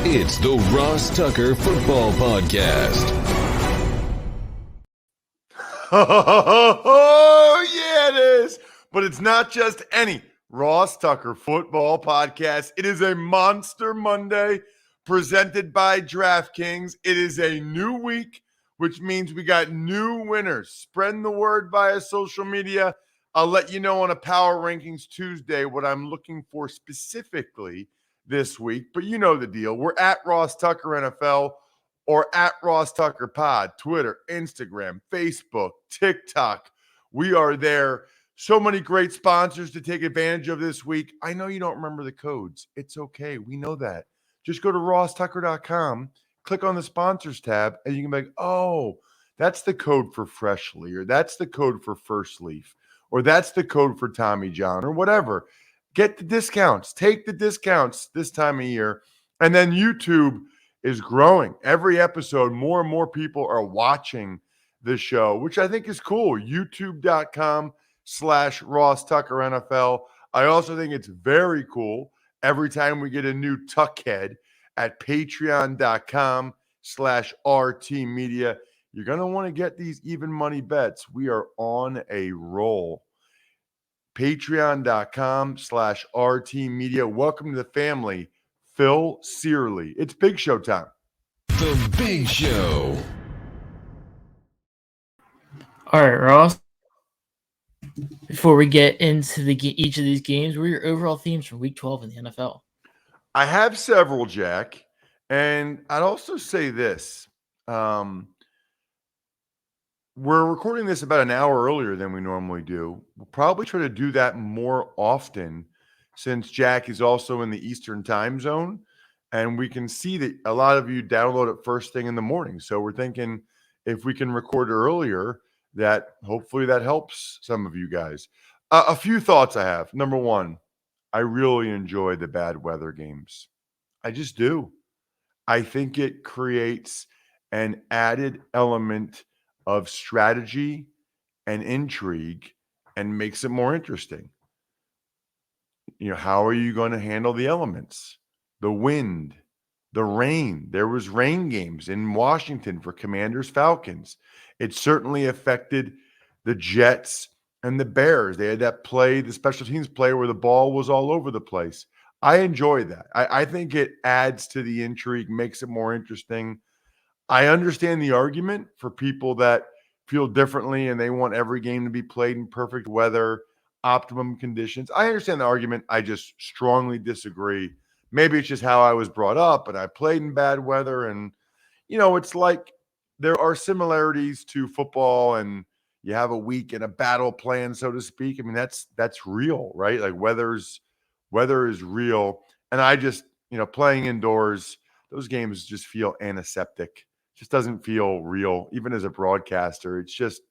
It's the Ross Tucker Football Podcast. Oh, yeah, it is. But it's not just any Ross Tucker Football Podcast. It is a Monster Monday presented by DraftKings. It is a new week, which means we got new winners. Spreading the word via social media. I'll let you know on a Power Rankings Tuesday what I'm looking for specifically this week. But you know the deal. We're at Ross Tucker NFL or at Ross Tucker Pod, Twitter, Instagram, Facebook, TikTok. We are there. So many great sponsors to take advantage of this week. I know you don't remember the codes. It's okay. We know that. Just go to rosstucker.com, click on the sponsors tab, and you can be like, oh, that's the code for Freshly, or that's the code for First Leaf, or that's the code for Tommy John, or whatever. Get the discounts. Take the discounts this time of year. And then YouTube is growing. Every episode, more and more people are watching the show, which I think is cool. YouTube.com/Ross Tucker NFL. I also think it's very cool every time we get a new Tuckhead at Patreon.com/RT Media. You're going to want to get these even money bets. We are on a roll. Patreon.com/RT Media. Welcome to the family, Phil Searley. It's Big Show time. The Big Show. All right, Ross. Before we get into each of these games, what are your overall themes for Week 12 in the NFL? I have several, Jack, and I'd also say this. We're recording this about an hour earlier than we normally do. We'll probably try to do that more often since Jack is also in the Eastern time zone, and we can see that a lot of you download it first thing in the morning. So we're thinking if we can record earlier, that hopefully that helps some of you guys. A few thoughts I have. Number one, I really enjoy the bad weather games. I just do. I think it creates an added element of strategy and intrigue and makes it more interesting. You know, how are you going to handle the elements? The wind, the rain. There was rain games in Washington for Commanders Falcons. It certainly affected the Jets and the Bears. They had that play, the special teams play where the ball was all over the place. I enjoy that. I think it adds to the intrigue, makes it more interesting. I understand the argument for people that feel differently and they want every game to be played in perfect weather, optimum conditions. I understand the argument. I just strongly disagree. Maybe it's just how I was brought up and I played in bad weather. And, you know, it's like there are similarities to football and you have a week and a battle plan, so to speak. I mean, that's real, right? Like weather is real. And I just, you know, playing indoors, those games just feel antiseptic. Just doesn't feel real, even as a broadcaster. It's just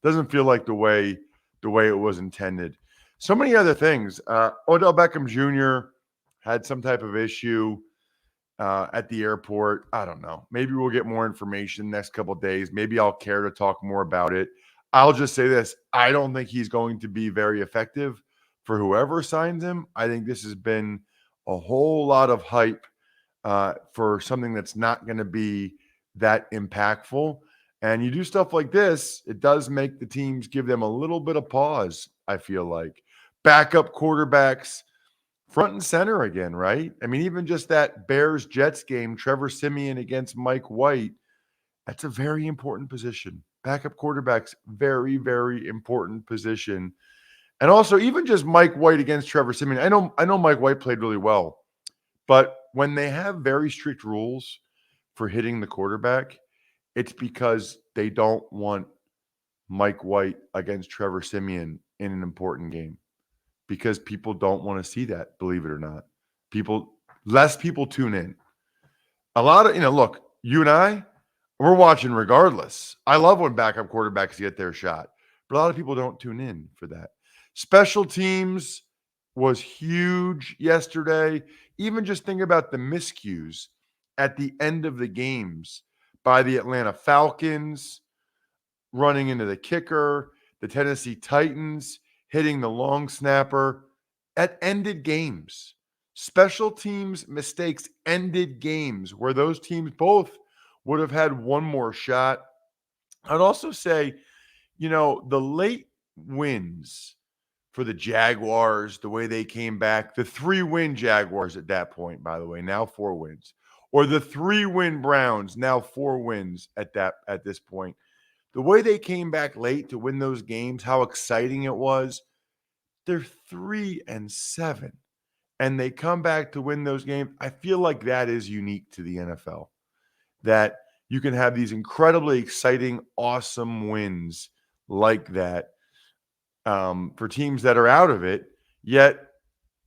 doesn't feel like the way it was intended. So many other things. Odell Beckham Jr. had some type of issue at the airport. I don't know. Maybe we'll get more information next couple of days. Maybe I'll care to talk more about it. I'll just say this. I don't think he's going to be very effective for whoever signs him. I think this has been a whole lot of hype for something that's not going to be that impactful. And you do stuff like this, it does make the teams give them a little bit of pause, I feel like. Backup quarterbacks front and center again, right? I mean, even just that Bears-Jets game, Trevor Siemian against Mike White, that's a very important position. Backup quarterbacks, very, very important position. And also, even just Mike White against Trevor Siemian, I know Mike White played really well, but when they have very strict rules for hitting the quarterback, it's because they don't want Mike White against Trevor Siemian in an important game because people don't want to see that, believe it or not. Less people tune in. A lot of, look, you and I, we're watching regardless. I love when backup quarterbacks get their shot, but a lot of people don't tune in for that. Special teams was huge yesterday. Even just think about the miscues at the end of the games by the Atlanta Falcons, running into the kicker, the Tennessee Titans hitting the long snapper. That ended games. Special teams mistakes ended games where those teams both would have had one more shot. I'd also say, the late wins for the Jaguars, the way they came back, the 3-win Jaguars at that point, by the way, now 4 wins, or the 3-win Browns, now 4 wins at this point. The way they came back late to win those games, how exciting it was. They're 3-7, and they come back to win those games. I feel like that is unique to the NFL, that you can have these incredibly exciting, awesome wins like that for teams that are out of it, yet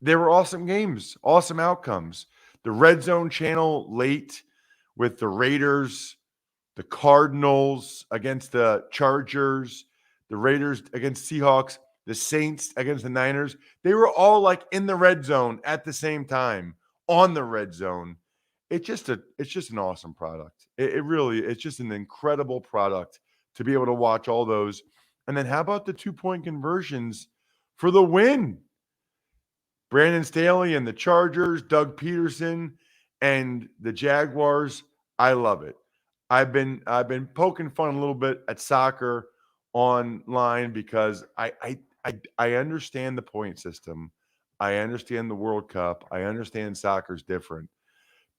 they were awesome games, awesome outcomes. The Red Zone channel late with the Raiders, the Cardinals against the Chargers, the Raiders against Seahawks, the Saints against the Niners. They were all like in the red zone at the same time on the red zone. It's just an awesome product. It really, it's just an incredible product to be able to watch all those. And then how about the 2-point conversions for the win? Brandon Staley and the Chargers, Doug Peterson and the Jaguars. I love it. I've been poking fun a little bit at soccer online because I understand the point system. I understand the World Cup. I understand soccer's different.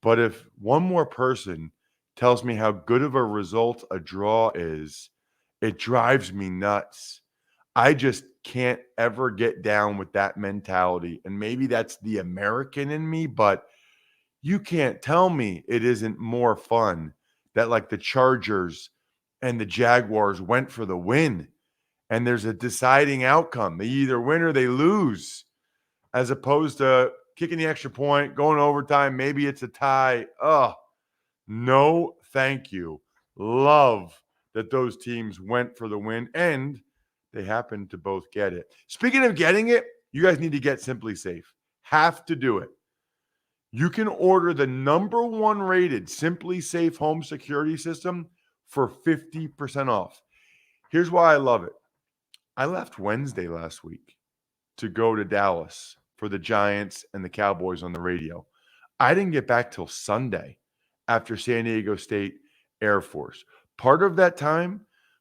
But if one more person tells me how good of a result a draw is, it drives me nuts. I just can't ever get down with that mentality. And maybe that's the American in me, but you can't tell me it isn't more fun that like the Chargers and the Jaguars went for the win and there's a deciding outcome. They either win or they lose, as opposed to kicking the extra point, going overtime. Maybe it's a tie. Oh, no, thank you. Love that those teams went for the win and they happened to both get it. Speaking of getting it, you guys need to get Simply Safe. Have to do it. You can order the number 1 rated Simply Safe home security system for 50% off. Here's why I love it. I left Wednesday last week to go to Dallas for the Giants and the Cowboys on the radio. I didn't get back till Sunday after San Diego State Air Force. Part of that time,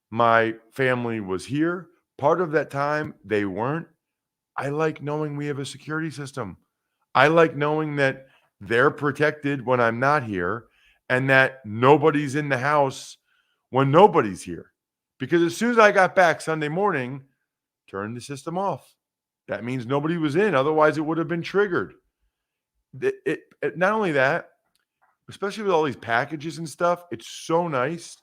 my family was here. Part of that time, they weren't. I like knowing we have a security system. I like knowing that they're protected when I'm not here and that nobody's in the house when nobody's here. Because as soon as I got back Sunday morning, turned the system off. That means nobody was in. Otherwise, it would have been triggered. Not only that, especially with all these packages and stuff, it's so nice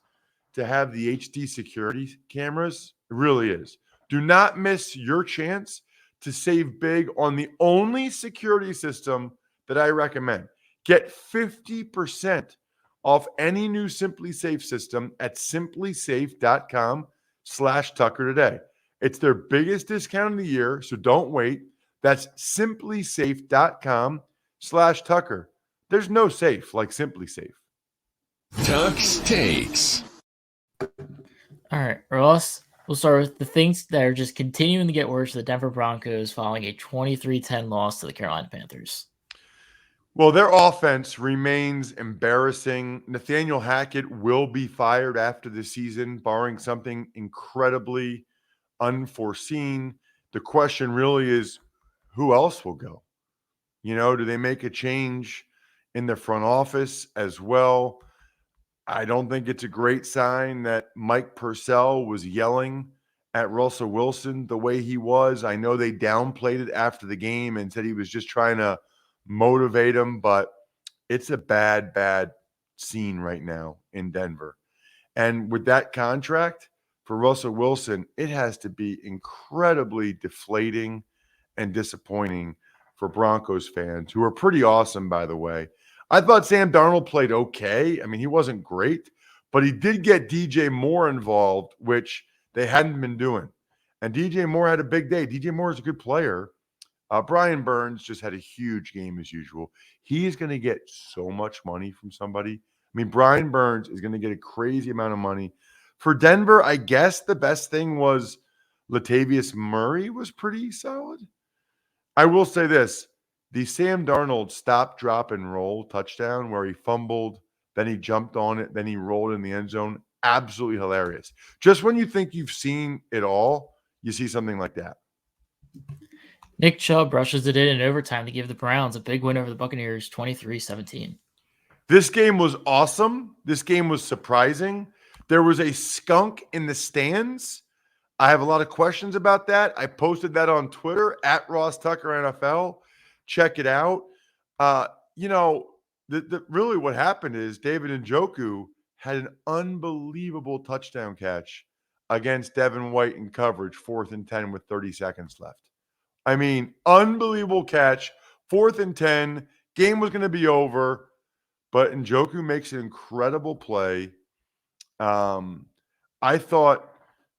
to have the HD security cameras. It really is. Do not miss your chance to save big on the only security system that I recommend. Get 50% off any new Simply Safe system at simplysafe.com/Tucker today. It's their biggest discount of the year, so don't wait. That's simplysafe.com/Tucker. There's no safe like Simply Safe. Tuck's Takes. All right, Ross, we'll start with the things that are just continuing to get worse for the Denver Broncos following a 23-10 loss to the Carolina Panthers. Well, their offense remains embarrassing. Nathaniel Hackett will be fired after the season, barring something incredibly unforeseen. The question really is, who else will go? Do they make a change in the front office as well? I don't think it's a great sign that Mike Purcell was yelling at Russell Wilson the way he was. I know they downplayed it after the game and said he was just trying to motivate him, but it's a bad, bad scene right now in Denver. And with that contract for Russell Wilson, it has to be incredibly deflating and disappointing for Broncos fans, who are pretty awesome, by the way. I thought Sam Darnold played okay. I mean, he wasn't great, but he did get DJ Moore involved, which they hadn't been doing. And DJ Moore had a big day. DJ Moore is a good player. Brian Burns just had a huge game as usual. He is going to get so much money from somebody. I mean, Brian Burns is going to get a crazy amount of money. For Denver, I guess the best thing was Latavius Murray was pretty solid. I will say this. The Sam Darnold stop, drop, and roll touchdown where he fumbled, then he jumped on it, then he rolled in the end zone. Absolutely hilarious. Just when you think you've seen it all, you see something like that. Nick Chubb rushes it in overtime to give the Browns a big win over the Buccaneers, 23-17. This game was awesome. This game was surprising. There was a skunk in the stands. I have a lot of questions about that. I posted that on Twitter at Ross Tucker NFL. Check it out. Really what happened is David Njoku had an unbelievable touchdown catch against Devin White in coverage, 4th and 10 with 30 seconds left. I mean, unbelievable catch, 4th and 10. Game was going to be over, but Njoku makes an incredible play. I thought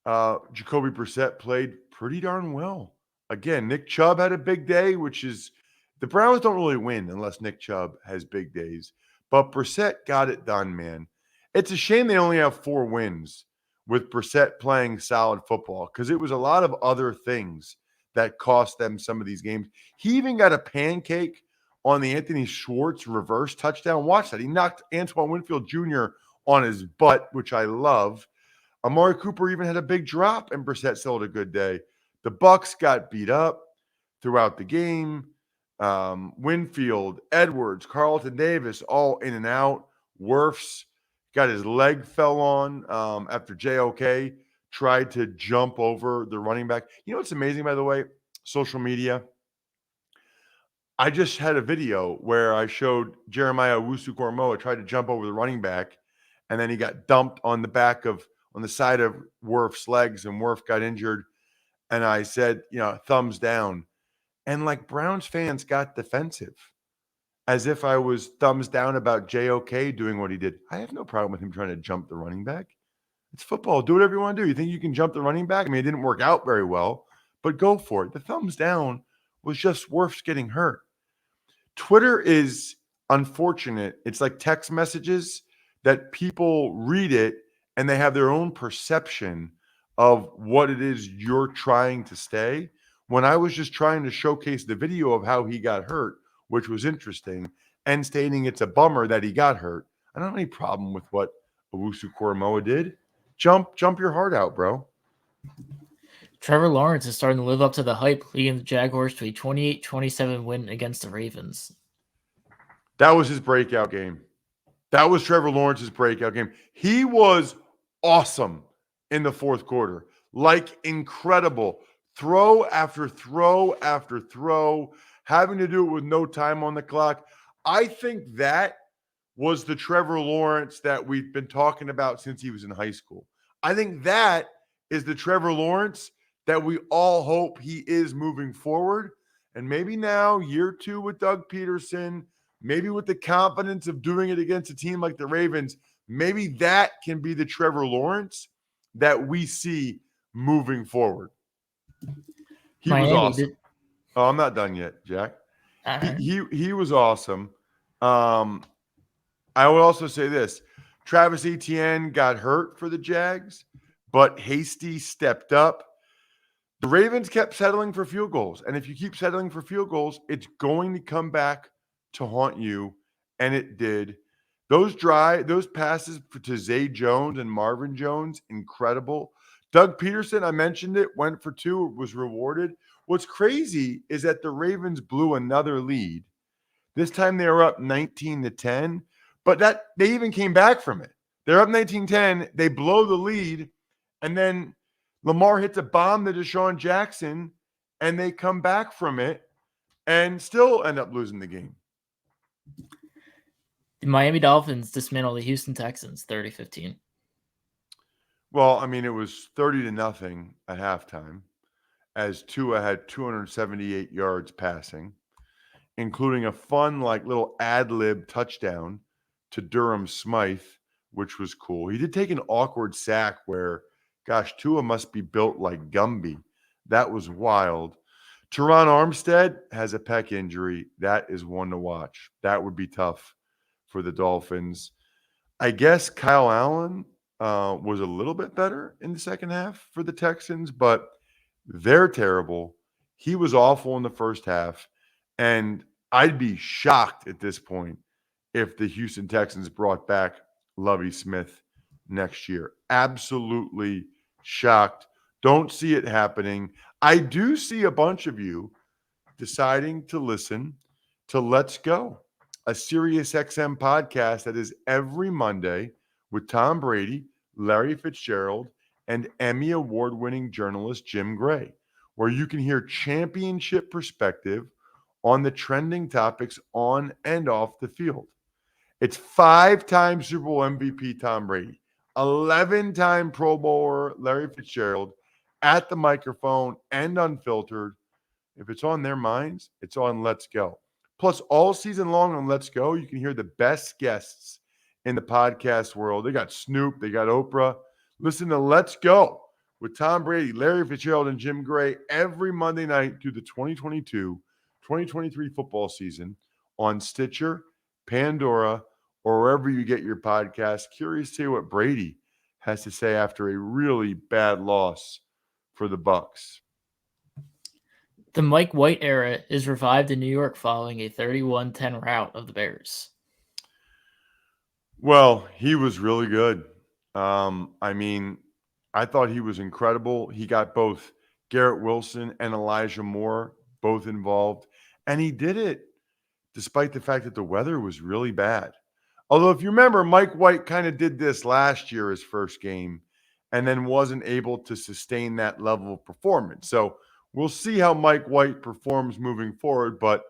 Jacoby Brissett played pretty darn well. Again, Nick Chubb had a big day, which is the Browns don't really win unless Nick Chubb has big days. But Brissett got it done, man. It's a shame they only have 4 wins with Brissett playing solid football because it was a lot of other things that cost them some of these games. He even got a pancake on the Anthony Schwartz reverse touchdown. Watch that. He knocked Antoine Winfield Jr. on his butt, which I love. Amari Cooper even had a big drop, and Brissett still had a good day. The Bucs got beat up throughout the game. Winfield, Edwards, Carlton Davis, all in and out. Wirfs got his leg fell on after JOK tried to jump over the running back. You know what's amazing, by the way? Social media. I just had a video where I showed Jeremiah Owusu-Koramoah tried to jump over the running back, and then he got dumped on the side of Wirf's legs, and Wirf got injured. And I said, thumbs down. And like Browns fans got defensive as if I was thumbs down about JOK doing what he did. I have no problem with him trying to jump the running back. It's football. Do whatever you want to do. You think you can jump the running back? I mean, it didn't work out very well, but go for it. The thumbs down was just Wirf's getting hurt. Twitter is unfortunate. It's like text messages that people read it and they have their own perception of what it is you're trying to say. When I was just trying to showcase the video of how he got hurt, which was interesting, and stating it's a bummer that he got hurt, I don't have any problem with what Owusu-Koramoah did. Jump your heart out, bro. Trevor Lawrence is starting to live up to the hype, leading the Jaguars to a 28-27 win against the Ravens. That was his breakout game. That was Trevor Lawrence's breakout game. He was awesome in the fourth quarter. Like incredible. Throw after throw after throw, having to do it with no time on the clock. I think that was the Trevor Lawrence that we've been talking about since he was in high school. I think that is the Trevor Lawrence that we all hope he is moving forward. And maybe now, year 2 with Doug Peterson, maybe with the confidence of doing it against a team like the Ravens, maybe that can be the Trevor Lawrence that we see moving forward. He was awesome. Oh, I'm not done yet, Jack. He was awesome. I would also say this. Travis Etienne got hurt for the Jags, but Hasty stepped up. The Ravens kept settling for field goals. And if you keep settling for field goals, it's going to come back to haunt you. And it did. Those passes to Zay Jones and Marvin Jones, incredible. Doug Peterson, I mentioned it, went for 2, was rewarded. What's crazy is that the Ravens blew another lead. This time they were up 19-10, but they even came back from it. They're up 19-10, they blow the lead, and then Lamar hits a bomb to Deshaun Jackson, and they come back from it and still end up losing the game. The Miami Dolphins dismantle the Houston Texans 30-15. Well, I mean, it was 30-0 at halftime, as Tua had 278 yards passing, including a fun, little ad-lib touchdown to Durham Smythe, which was cool. He did take an awkward sack where, gosh, Tua must be built like Gumby. That was wild. Teron Armstead has a pec injury. That is one to watch. That would be tough for the Dolphins. I guess Kyle Allen was a little bit better in the second half for the Texans, but they're terrible. He was awful in the first half. And I'd be shocked at this point if the Houston Texans brought back Lovie Smith next year. Absolutely shocked. Don't see it happening. I do see a bunch of you deciding to listen to Let's Go, a Sirius XM podcast that is every Monday with Tom Brady, Larry Fitzgerald, and Emmy award-winning journalist Jim Gray, where you can hear championship perspective on the trending topics on and off the field. It's 5-time Super Bowl MVP Tom Brady, 11-time Pro Bowler Larry Fitzgerald at the microphone and unfiltered. If it's on their minds, it's on Let's Go. Plus, all season long on Let's Go, you can hear the best guests in the podcast world. They got Snoop, they got Oprah. Listen to Let's Go with Tom Brady, Larry Fitzgerald, and Jim Gray every Monday night through the 2022-2023 football season on Stitcher, Pandora, or wherever you get your podcast. Curious to see what Brady has to say after a really bad loss for the Bucs. The Mike White era is revived in New York following a 31-10 rout of the Bears. Well, he was really good. I mean, I thought he was incredible. He got both Garrett Wilson and Elijah Moore both involved, and he did it despite the fact that the weather was really bad. Although, if you remember, Mike White kind of did this last year, his first game, and then wasn't able to sustain that level of performance. So we'll see how Mike White performs moving forward. But,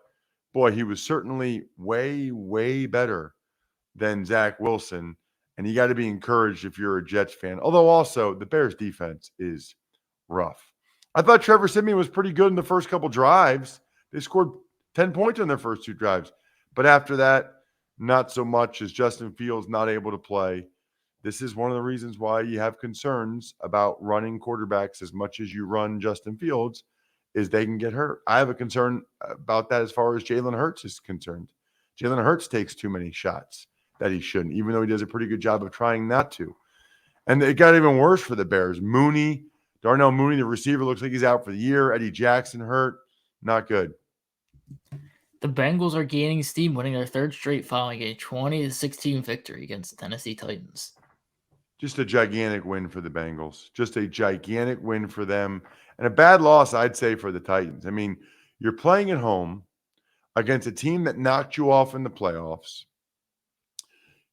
boy, he was certainly way, way better than Zach Wilson. And you got to be encouraged if you're a Jets fan. Although also the Bears defense is rough. I thought Trevor Siemian was pretty good in the first couple drives. They scored 10 points on their first 2 drives. But after that, not so much, as Justin Fields not able to play. This is one of the reasons why you have concerns about running quarterbacks as much as you run Justin Fields, is they can get hurt. I have a concern about that as far as Jalen Hurts is concerned. Jalen Hurts takes too many shots that he shouldn't, even though he does a pretty good job of trying not to. And it got even worse for the Bears. Darnell Mooney, the receiver, looks like he's out for the year. Eddie Jackson hurt. Not good. The Bengals are gaining steam, winning their 3rd straight following a 20-16 victory against the Tennessee Titans. Just a gigantic win for the Bengals. Just a gigantic win for them. And a bad loss, I'd say, for the Titans. I mean, you're playing at home against a team that knocked you off in the playoffs.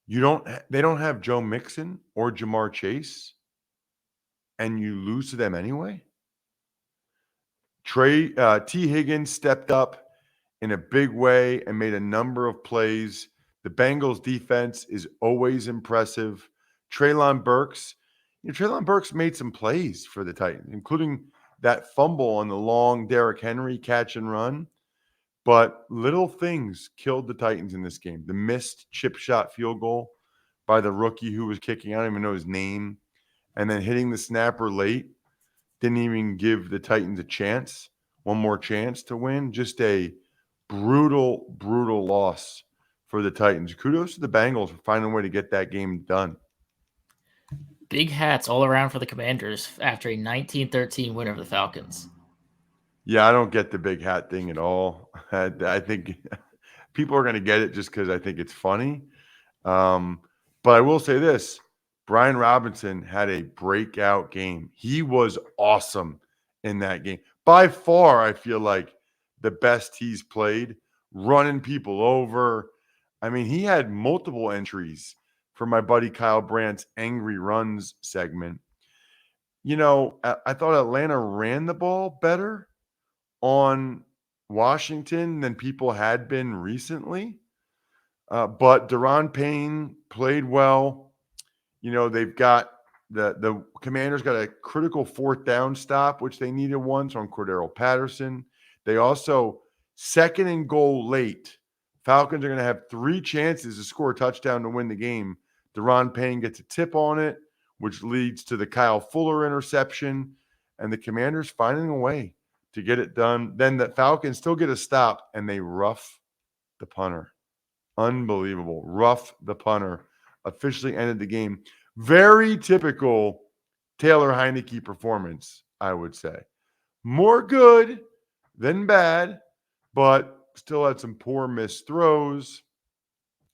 They don't have Joe Mixon or Jamar Chase, and you lose to them anyway. T. Higgins stepped up in a big way and made a number of plays. The Bengals defense is always impressive. Treylon Burks made some plays for the Titans, including that fumble on the long Derrick Henry catch and run. But little things killed the Titans in this game. The missed chip shot field goal by the rookie who was kicking, I don't even know his name, and then hitting the snapper late didn't even give the Titans a chance, one more chance to win. Just a brutal, brutal loss for the Titans. Kudos to the Bengals for finding a way to get that game done. Big hats all around for the Commanders after a 19-13 win over the Falcons. Yeah, I don't get the big hat thing at all. I think people are going to get it just because I think it's funny. But I will say this. Brian Robinson had a breakout game. He was awesome in that game. By far, I feel like the best he's played, running people over. I mean, he had multiple entries for my buddy Kyle Brandt's Angry Runs segment. You know, I thought Atlanta ran the ball better on Washington than people had been recently. But Deron Payne played well. You know, they've got the Commanders got a critical 4th down stop, which they needed once on Cordero Patterson. They also, 2nd and goal late, Falcons are going to have 3 chances to score a touchdown to win the game. Deron Payne gets a tip on it, which leads to the Kyle Fuller interception, and the Commanders finding a way to get it done. Then the Falcons still get a stop, and they rough the punter. Unbelievable. Rough the punter. Officially ended the game. Very typical Taylor Heineke performance, I would say. More good than bad, but still had some poor missed throws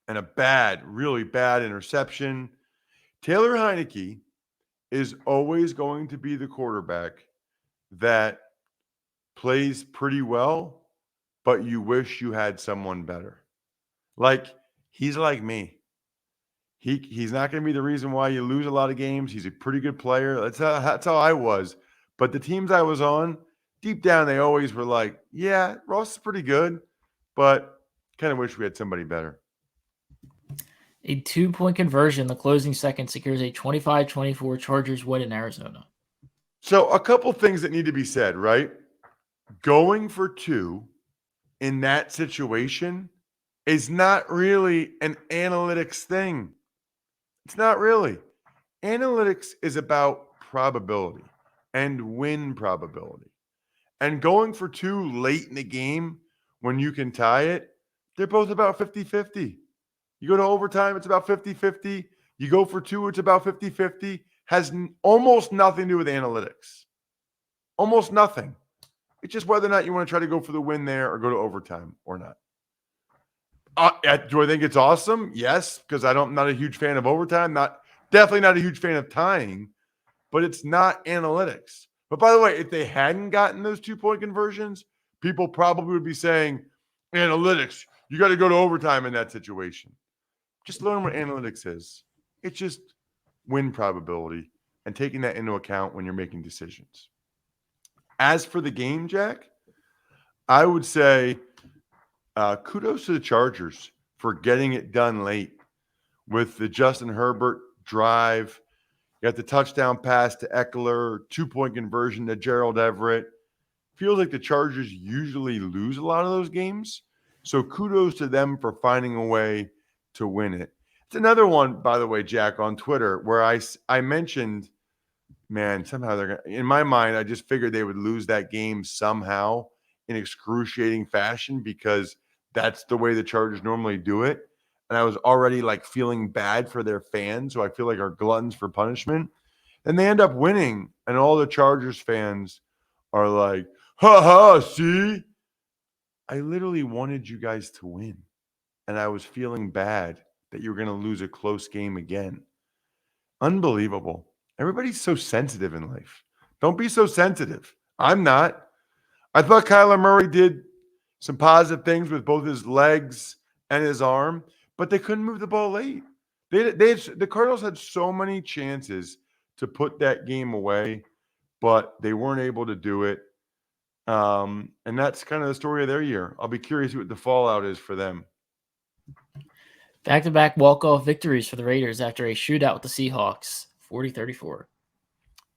and a bad, really bad interception. Taylor Heineke is always going to be the quarterback that plays pretty well, but you wish you had someone better. Like, he's like me. He's not going to be the reason why you lose a lot of games. He's a pretty good player. That's how I was. But the teams I was on, deep down, they always were like, yeah, Ross is pretty good, but kind of wish we had somebody better. A 2-point conversion in the closing second secures a 25-24 Chargers win in Arizona. So a couple things that need to be said, right? Going for 2 in that situation is not really an analytics thing. It's not really. Analytics is about probability and win probability. And going for 2 late in the game when you can tie it, they're both about 50-50. You go to overtime, it's about 50-50. You go for 2, it's about 50-50. Has almost nothing to do with analytics. Almost nothing. It's just whether or not you want to try to go for the win there or go to overtime or not. Do I think it's awesome? Yes, because I'm not a huge fan of overtime. Definitely not a huge fan of tying, but it's not analytics. But by the way, if they hadn't gotten those 2-point conversions, people probably would be saying, analytics, you got to go to overtime in that situation. Just learn what analytics is. It's just win probability and taking that into account when you're making decisions. As for the game, Jack, I would say kudos to the Chargers for getting it done late with the Justin Herbert drive. You got the touchdown pass to Eckler, 2-point conversion to Gerald Everett. Feels like the Chargers usually lose a lot of those games. So kudos to them for finding a way to win it. It's another one, by the way, Jack, on Twitter, where I mentioned, man, somehow they're going to, in my mind, I just figured they would lose that game somehow in excruciating fashion because that's the way the Chargers normally do it. And I was already like feeling bad for their fans, who I feel like are gluttons for punishment. And they end up winning. And all the Chargers fans are like, ha ha, see? I literally wanted you guys to win. And I was feeling bad that you were going to lose a close game again. Unbelievable. Everybody's so sensitive in life. Don't be so sensitive. I'm not. I thought Kyler Murray did some positive things with both his legs and his arm, but they couldn't move the ball late. The Cardinals had so many chances to put that game away, but they weren't able to do it. And that's kind of the story of their year. I'll be curious what the fallout is for them. Back-to-back walk-off victories for the Raiders after a shootout with the Seahawks, 40-34.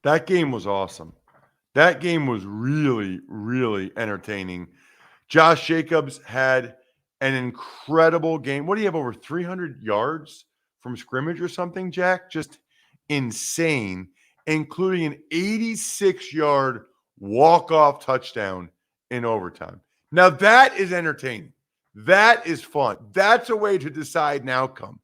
That game was awesome. That game was really, really entertaining. Josh Jacobs had an incredible game. What do you have, over 300 yards from scrimmage or something, Jack? Just insane, including an 86-yard walk-off touchdown in overtime. Now, that is entertaining. That is fun. That's a way to decide an outcome.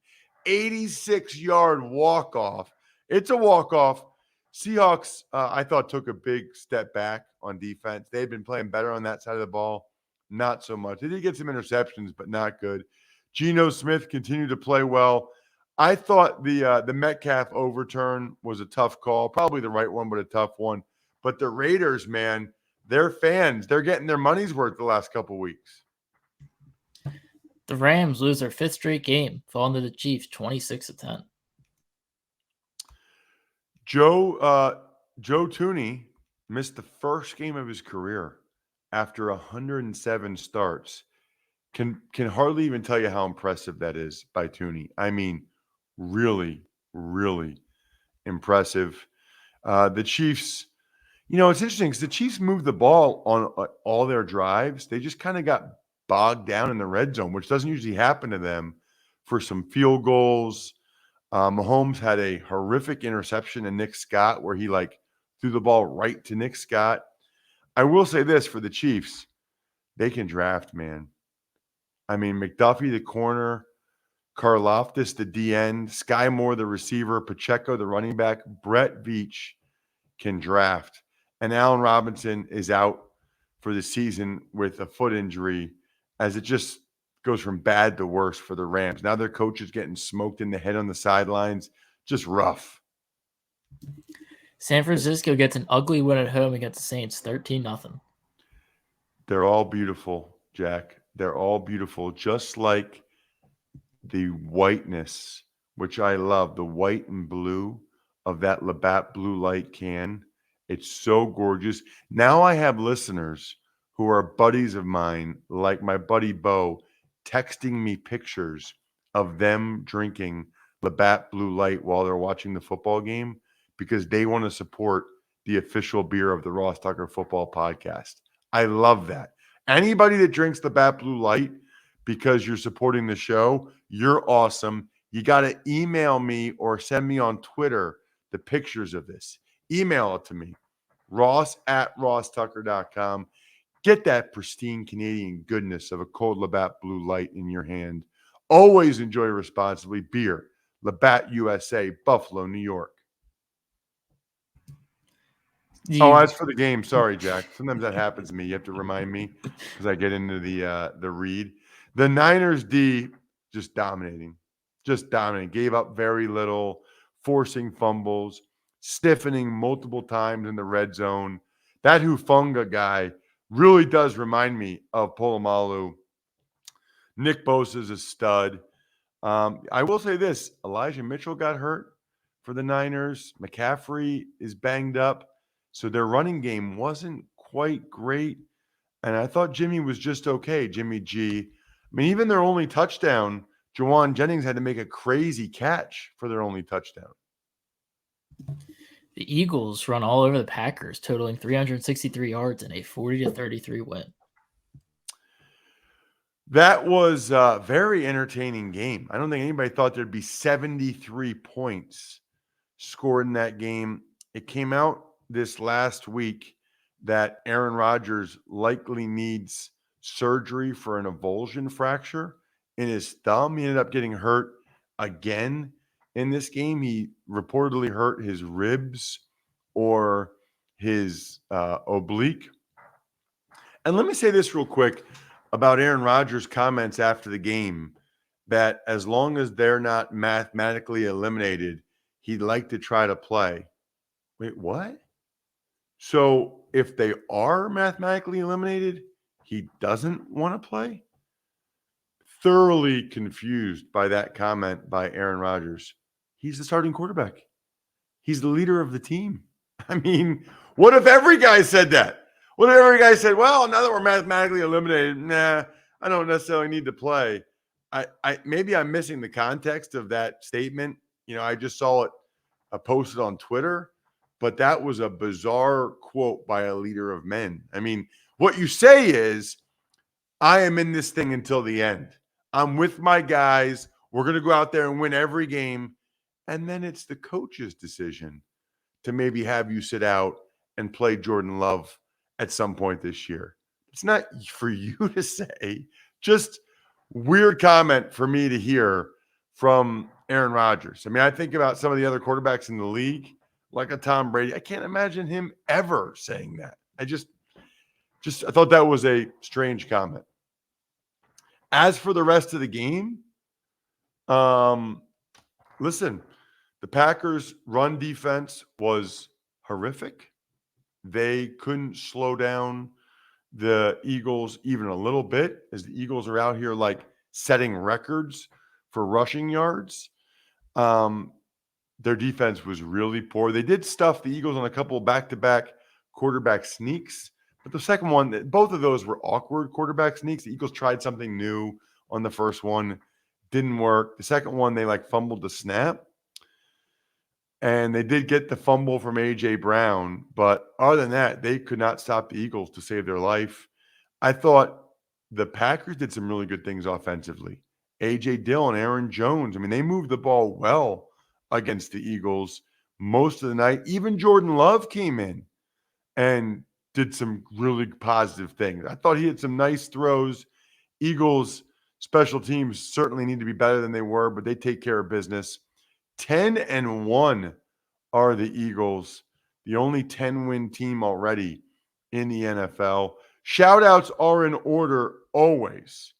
86-yard walk-off. It's a walk-off. Seahawks, I thought, took a big step back on defense. They've been playing better on that side of the ball. Not so much. They did get some interceptions, but not good. Geno Smith continued to play well. I thought the Metcalf overturn was a tough call. Probably the right one, but a tough one. But the Raiders, man, their fans, they're getting their money's worth the last couple weeks. The Rams lose their 5th straight game, falling to the Chiefs 26-10. Joe Thuney missed the first game of his career after 107 starts. Can hardly even tell you how impressive that is by Thuney. I mean, really, really impressive. The Chiefs, it's interesting because the Chiefs moved the ball on all their drives. They just kind of got bogged down in the red zone, which doesn't usually happen to them, for some field goals. Mahomes had a horrific interception to Nick Scott where he threw the ball right to Nick Scott. I will say this for the Chiefs, they can draft, man. I mean, McDuffie, the corner, Karlaftis, the DN, Sky Moore, the receiver, Pacheco, the running back, Brett Veach can draft. And Allen Robinson is out for the season with a foot injury. as it just goes from bad to worse for the Rams. Now their coach is getting smoked in the head on the sidelines. Just rough. San Francisco gets an ugly win at home against the Saints, 13-0. They're all beautiful, Jack. They're all beautiful, just like the whiteness, which I love, the white and blue of that Labatt Blue Light can. It's so gorgeous. Now I have listeners who are buddies of mine, like my buddy Bo, texting me pictures of them drinking Labatt Blue Light while they're watching the football game because they want to support the official beer of the Ross Tucker Football Podcast. I love that. Anybody that drinks Labatt Blue Light because you're supporting the show, you're awesome. You got to email me or send me on Twitter the pictures of this. Email it to me, ross@rosstucker.com. Get that pristine Canadian goodness of a cold Labatt Blue Light in your hand. Always enjoy responsibly. Beer, Labatt USA, Buffalo, New York. As for the game, sorry, Jack. Sometimes that happens to me. You have to remind me because I get into the read. The Niners D just dominating. Gave up very little, forcing fumbles, stiffening multiple times in the red zone. That Hufanga guy really does remind me of Polamalu. Nick Bosa's a stud. I will say this. Elijah Mitchell got hurt for the Niners. McCaffrey is banged up. So their running game wasn't quite great. And I thought Jimmy was just okay, Jimmy G. I mean, even their only touchdown, Jawan Jennings had to make a crazy catch for their only touchdown. The Eagles run all over the Packers, totaling 363 yards in a 40-33 win. That was a very entertaining game. I don't think anybody thought there'd be 73 points scored in that game. It came out this last week that Aaron Rodgers likely needs surgery for an avulsion fracture in his thumb. He ended up getting hurt again in this game. He reportedly hurt his ribs or his oblique. And let me say this real quick about Aaron Rodgers' comments after the game, that as long as they're not mathematically eliminated, he'd like to try to play. Wait, what? So if they are mathematically eliminated, he doesn't want to play? Thoroughly confused by that comment by Aaron Rodgers. He's the starting quarterback. He's the leader of the team. I mean, what if every guy said that? What if every guy said, well, now that we're mathematically eliminated, nah, I don't necessarily need to play. Maybe I'm missing the context of that statement. I just saw it posted on Twitter, but that was a bizarre quote by a leader of men. I mean, what you say is, I am in this thing until the end. I'm with my guys. We're going to go out there and win every game. And then it's the coach's decision to maybe have you sit out and play Jordan Love at some point this year. It's not for you to say. Just weird comment for me to hear from Aaron Rodgers. I mean, I think about some of the other quarterbacks in the league, like a Tom Brady. I can't imagine him ever saying that. I thought that was a strange comment. As for the rest of the game, listen, the Packers' run defense was horrific. They couldn't slow down the Eagles even a little bit, as the Eagles are out here like setting records for rushing yards. Their defense was really poor. They did stuff the Eagles on a couple of back-to-back quarterback sneaks, but the second one, both of those were awkward quarterback sneaks. The Eagles tried something new on the first one, didn't work. The second one, they fumbled the snap. And they did get the fumble from A.J. Brown. But other than that, they could not stop the Eagles to save their life. I thought the Packers did some really good things offensively. A.J. Dillon, Aaron Jones, I mean, they moved the ball well against the Eagles most of the night. Even Jordan Love came in and did some really positive things. I thought he had some nice throws. Eagles special teams certainly need to be better than they were, but they take care of business. 10-1 are the Eagles, the only 10-win team already in the NFL. Shout outs are in order always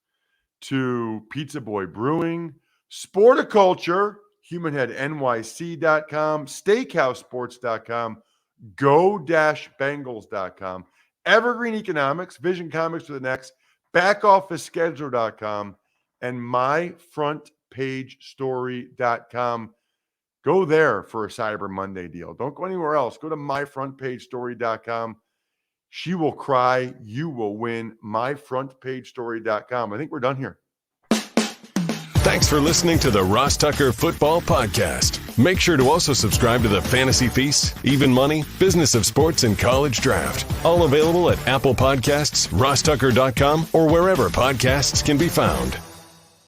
to Pizza Boy Brewing, Sporticulture, HumanHeadNYC.com, SteakhouseSports.com, Go-Bengals.com, Evergreen Economics, Vision Comics with an X, BackOfficeScheduler.com, and MyFrontPageStory.com. Go there for a Cyber Monday deal. Don't go anywhere else. Go to MyFrontPageStory.com. She will cry. You will win. MyFrontPageStory.com. I think we're done here. Thanks for listening to the Ross Tucker Football Podcast. Make sure to also subscribe to the Fantasy Feast, Even Money, Business of Sports, and College Draft. All available at Apple Podcasts, rosstucker.com, or wherever podcasts can be found.